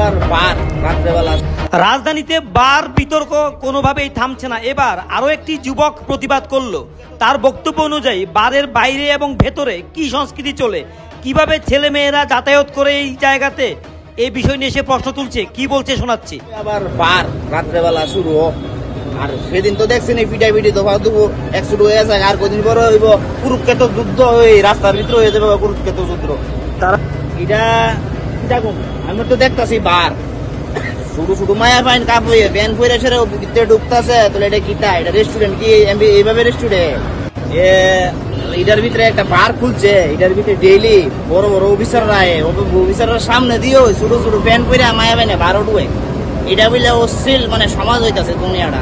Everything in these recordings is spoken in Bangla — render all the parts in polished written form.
আবার বার রাত্রেবেলা। রাজধানীতে বার বিতর্ক কোনোভাবেই থামছে না। এবার আরো একটি যুবক প্রতিবাদ করলো। তার বক্তব্য অনুযায়ী বারের বাইরে এবং ভেতরে কি সংস্কৃতি চলে, কিভাবে ছেলে মেয়েরা যাতায়াত করে এই জায়গাতে, এই বিষয় নিয়ে সে প্রশ্ন তুলছে। কি বলছে শোনাচ্ছি। আবার বার রাত্রেবেলা শুরু হোক। আর সেদিন তো দেখছেন এই পিটাই পিটি দফা দেবো 100 হয়ে আছে। আর কদিন পরে হইব কুরুক্ষেত্র যুদ্ধ, ওই রাস্তার ভিতরে হয়ে যাবে কুরুক্ষেত্র যুদ্ধ। তারা এটা আমি তো দেখতেছি বার শুধু শুধু মায়া পাইন কাপ হয়ে ব্যান করে সেরে ভিতরে ঢুকতেছে। তাহলে এটা কিটা? এটা রেস্টুরেন্ট কি? এইভাবে রেস্টুরেন্ট এটার ভিতরে একটা বার খুলছে। এটার ভিতরে ডেইলি বড় বড় অফিসাররা অফিসাররা সামনে দিয়েও ছোট ছোট ব্যান করে মায়া পাইনে বার উঠবে। এটা বলে অশ্লীল মানে সমাজ হইতাছে দুনিয়াটা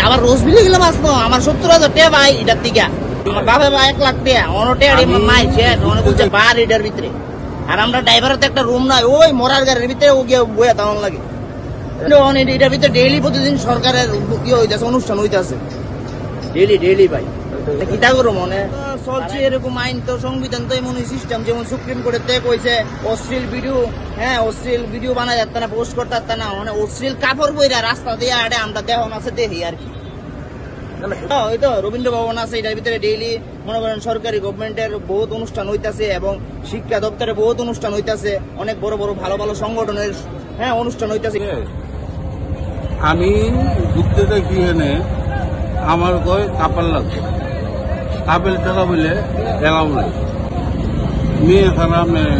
আবার রোজ বিলে গেলাম আসতো আমার 70,000 টাকা ভাই এটার থেকে আমার বাবা 1 লাখ টাকা অনেক মাইছে অনেক বলছে বার এটার ভিতরে। আর আমরা ড্রাইভারের তো একটা রুম নাই, ওই মরার গাড়ির ভিতরে ও গিয়ে বইয়া তেমন লাগে। এটার ভিতরে ডেইলি প্রতিদিন সরকারের কি হইতেছে অনুষ্ঠান হইতেছে ডেইলি ভাই। কিতা করো মনে চলছে এরকম আইন তো সংবিধান তো এমন সিস্টেম যেমন সুপ্রিম কোর্টের থেকে কইছে অশ্লীল ভিডিও অশ্লীল ভিডিও বানা যাচ্ছে না, পোস্ট করতে যাচ্ছে না। মানে অশ্লীল কাপড় বইরা রাস্তা দিয়ে আড়ে আমরা দেহন আছে দেখি আর কি। ওই তো রবীন্দ্র ভবন আছে, এটার ভিতরে ডেইলি মনে করেন সরকারি গভর্নমেন্টের বহুত অনুষ্ঠান হইতাছে এবং শিক্ষা দপ্তরে বহুত অনুষ্ঠান হইতাছে, অনেক বড় বড় ভালো ভালো সংগঠনের অনুষ্ঠান হইতাছে। আমি ঘুরতে দেখি এনে আমার কয় কাপাল লাগছে, কাপেল টাকা বলে এলাও নাই, মেয়ে ছাড়া মেয়ে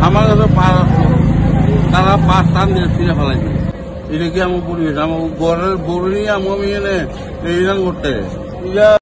আমার কাছে তারা 5 টান দিয়ে ফিরে ফেলাইছে। এটা কি আমার পরিবেশ? আমার ঘরের বড় নিয়ে আমি এনে এই করতে